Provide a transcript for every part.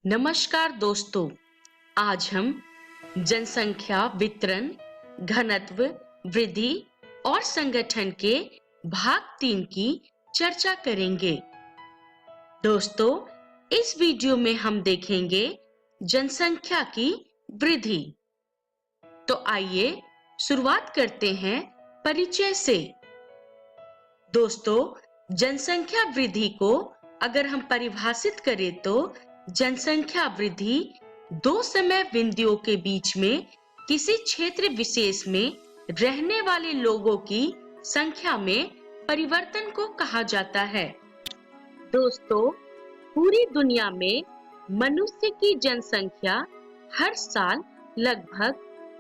नमस्कार दोस्तों, आज हम जनसंख्या वितरण, घनत्व, वृद्धि और संगठन के भाग 3 की चर्चा करेंगे। दोस्तों, इस वीडियो में हम देखेंगे जनसंख्या की वृद्धि। तो आइए शुरुआत करते हैं परिचय से। दोस्तों, जनसंख्या वृद्धि को अगर हम परिभाषित करें तो जनसंख्या वृद्धि दो समय बिंदुओं के बीच में किसी क्षेत्र विशेष में रहने वाले लोगों की संख्या में परिवर्तन को कहा जाता है। दोस्तों, पूरी दुनिया में मनुष्य की जनसंख्या हर साल लगभग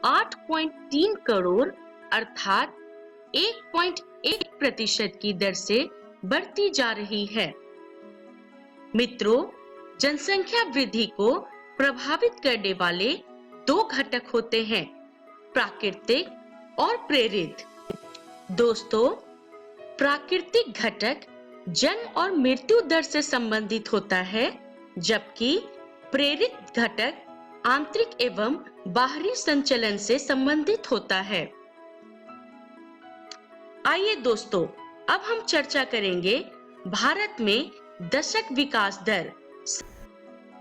8.3 करोड़ अर्थात 1.1% की दर से बढ़ती जा रही है। मित्रों, जनसंख्या वृद्धि को प्रभावित करने वाले दो घटक होते हैं, प्राकृतिक और प्रेरित। दोस्तों, प्राकृतिक घटक जन्म और मृत्यु दर से संबंधित होता है, जबकि प्रेरित घटक आंतरिक एवं बाहरी संचलन से संबंधित होता है। आइए दोस्तों, अब हम चर्चा करेंगे भारत में दशक विकास दर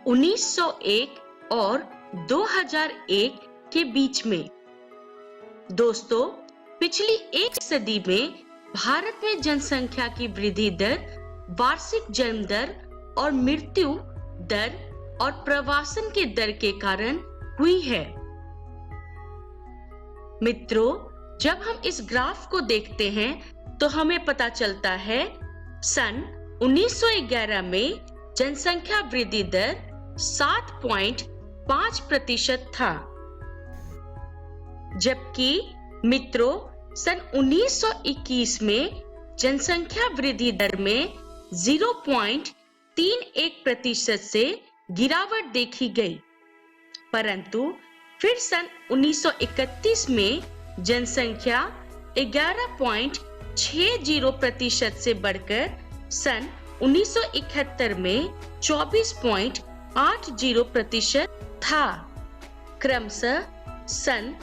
1901 और 2001 के बीच में। दोस्तों, पिछली एक सदी में भारत में जनसंख्या की वृद्धि दर वार्षिक जन्म दर और मृत्यु दर और प्रवासन के दर के कारण हुई है। मित्रों, जब हम इस ग्राफ को देखते हैं तो हमें पता चलता है सन 1911 में जनसंख्या वृद्धि दर 7.5% था, जबकि मित्रों सन 1921 में जनसंख्या वृद्धि दर में 0.31% से गिरावट देखी गई, परंतु फिर सन 1931 में जनसंख्या 11.60% से बढ़कर सन 1971 में 24.80% था। क्रमशः सन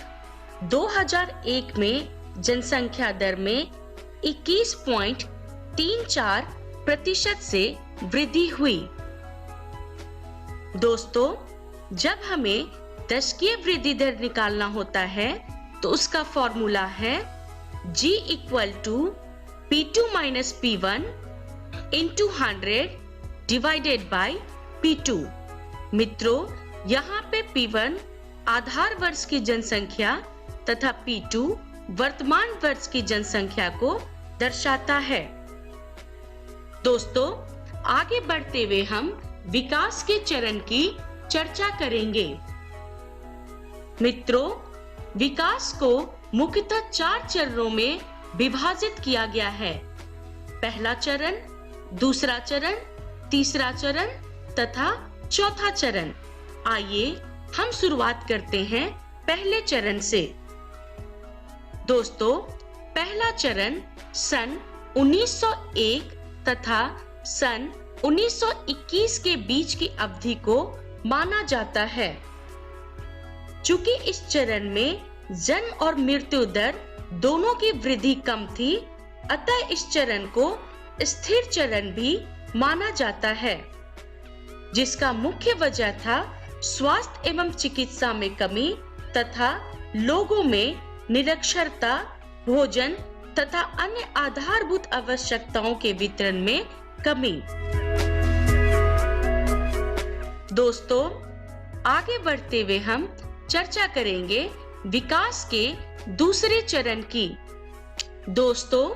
2001 में जनसंख्या दर में 21.34% से वृद्धि हुई। दोस्तों, जब हमें दशकीय वृद्धि दर निकालना होता है तो उसका फॉर्मूला है G = P2 - P1 × 100 divided by P2। मित्रों, यहाँ पे P1 आधार वर्ष की जनसंख्या तथा P2 वर्तमान वर्ष की जनसंख्या को दर्शाता है। दोस्तों, आगे बढ़ते हुए हम विकास के चरण की चर्चा करेंगे। मित्रों, विकास को मुख्यतः 4 चरणों में विभाजित किया गया है। पहला चरण, दूसरा चरण, तीसरा चरण तथा चौथा चरण। आइए हम शुरुआत करते हैं पहले चरण से। दोस्तों, पहला चरण सन 1901 तथा सन 1921 के बीच की अवधि को माना जाता है। चूंकि इस चरण में जन्म और मृत्यु दर दोनों की वृद्धि कम थी, अतः इस चरण को स्थिर चरण भी माना जाता है, जिसका मुख्य वजह था स्वास्थ्य एवं चिकित्सा में कमी तथा लोगों में निरक्षरता, भोजन तथा अन्य आधारभूत आवश्यकताओं के वितरण में कमी। दोस्तों, आगे बढ़ते हुए हम चर्चा करेंगे विकास के दूसरे चरण की। दोस्तों,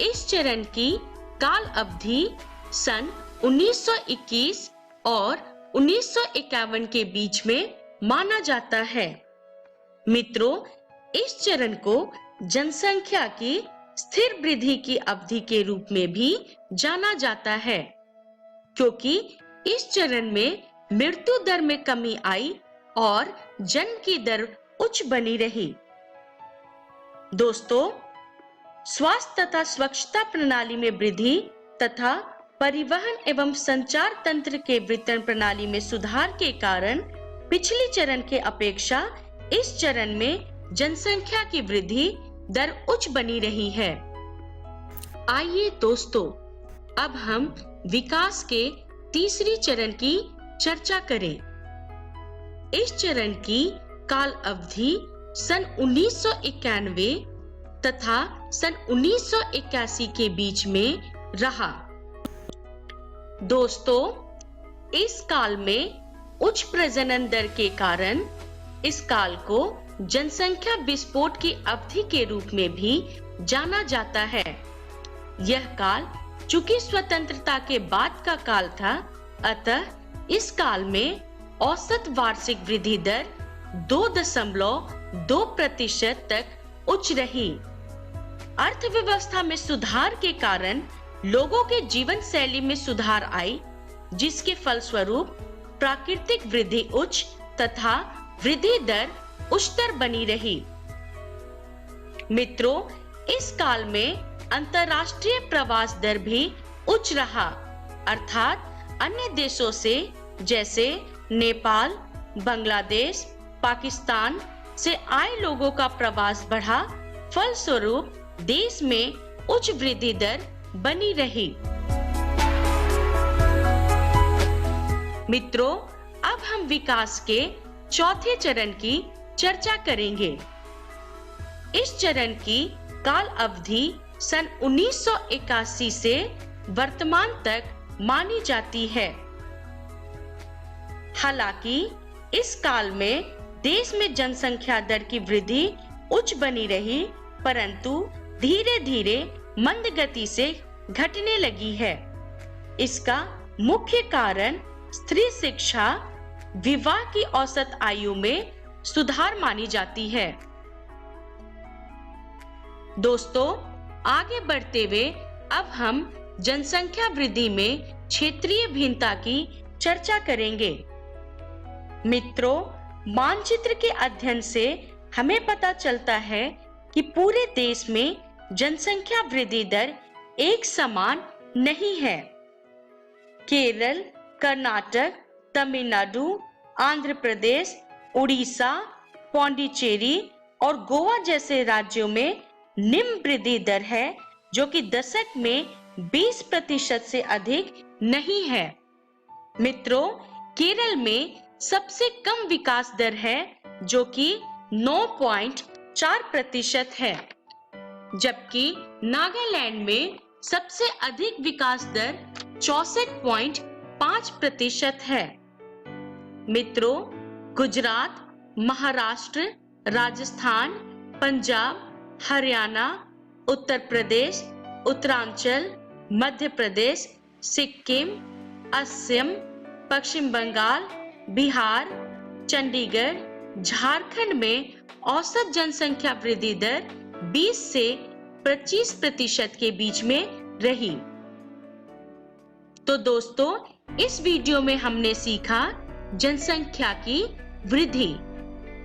इस चरण की काल अवधि सन 1921 और 1951 के बीच में माना जाता है। मित्रों, इस चरण को जनसंख्या की स्थिर वृद्धि की अवधि के रूप में भी जाना जाता है, क्योंकि इस चरण में मृत्यु दर में कमी आई और जन्म की दर उच्च बनी रही। दोस्तों, स्वास्थ्य तथा स्वच्छता प्रणाली में वृद्धि तथा परिवहन एवं संचार तंत्र के वितरण प्रणाली में सुधार के कारण पिछले चरण के अपेक्षा इस चरण में जनसंख्या की वृद्धि दर उच्च बनी रही है। आइए दोस्तों, अब हम विकास के तीसरी चरण की चर्चा करें। इस चरण की काल अवधि सन 1991 तथा सन 1981 के बीच में रहा। दोस्तों, इस काल में उच्च प्रजनन दर के कारण इस काल को जनसंख्या विस्फोट की अवधि के रूप में भी जाना जाता है। यह काल चूंकि स्वतंत्रता के बाद का काल था, अतः इस काल में औसत वार्षिक वृद्धि दर 2.2% तक उच्च रही। अर्थव्यवस्था में सुधार के कारण लोगों के जीवन शैली में सुधार आई, जिसके फलस्वरूप प्राकृतिक वृद्धि उच्च तथा वृद्धि दर उच्चतर बनी रही। मित्रों, इस काल में अंतर्राष्ट्रीय प्रवास दर भी उच्च रहा, अर्थात अन्य देशों से जैसे नेपाल, बांग्लादेश, पाकिस्तान से आए लोगों का प्रवास बढ़ा। फलस्वरूप देश में उच्च वृद्धि दर बनी रही। मित्रों, अब हम विकास के चौथे चरण की चर्चा करेंगे। इस चरण की काल अवधि सन 1981 से वर्तमान तक मानी जाती है। हालांकि इस काल में देश में जनसंख्या दर की वृद्धि उच्च बनी रही, परंतु धीरे धीरे मंद गति से घटने लगी है। इसका मुख्य कारण स्त्री शिक्षा, विवाह की औसत आयु में सुधार मानी जाती है। दोस्तों, आगे बढ़ते हुए अब हम जनसंख्या वृद्धि में क्षेत्रीय भिन्नता की चर्चा करेंगे। मित्रों, मानचित्र के अध्ययन से हमें पता चलता है कि पूरे देश में जनसंख्या वृद्धि दर एक समान नहीं है। केरल, कर्नाटक, तमिलनाडु, आंध्र प्रदेश, उड़ीसा, पौंडीचेरी और गोवा जैसे राज्यों में निम्न वृद्धि दर है, जो कि दशक में 20% से अधिक नहीं है। मित्रों, केरल में सबसे कम विकास दर है, जो कि 9.4% है, जबकि नागालैंड में सबसे अधिक विकास दर 64.5% है। मित्रों, गुजरात, महाराष्ट्र, राजस्थान, पंजाब, हरियाणा, उत्तर प्रदेश, उत्तरांचल, मध्य प्रदेश, सिक्किम, असम, पश्चिम बंगाल, बिहार, चंडीगढ़, झारखंड में औसत जनसंख्या वृद्धि दर 20 से 25% के बीच में रही। तो दोस्तों, इस वीडियो में हमने सीखा जनसंख्या की वृद्धि,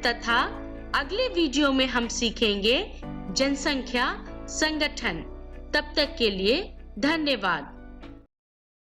तथा अगले वीडियो में हम सीखेंगे जनसंख्या संगठन। तब तक के लिए धन्यवाद।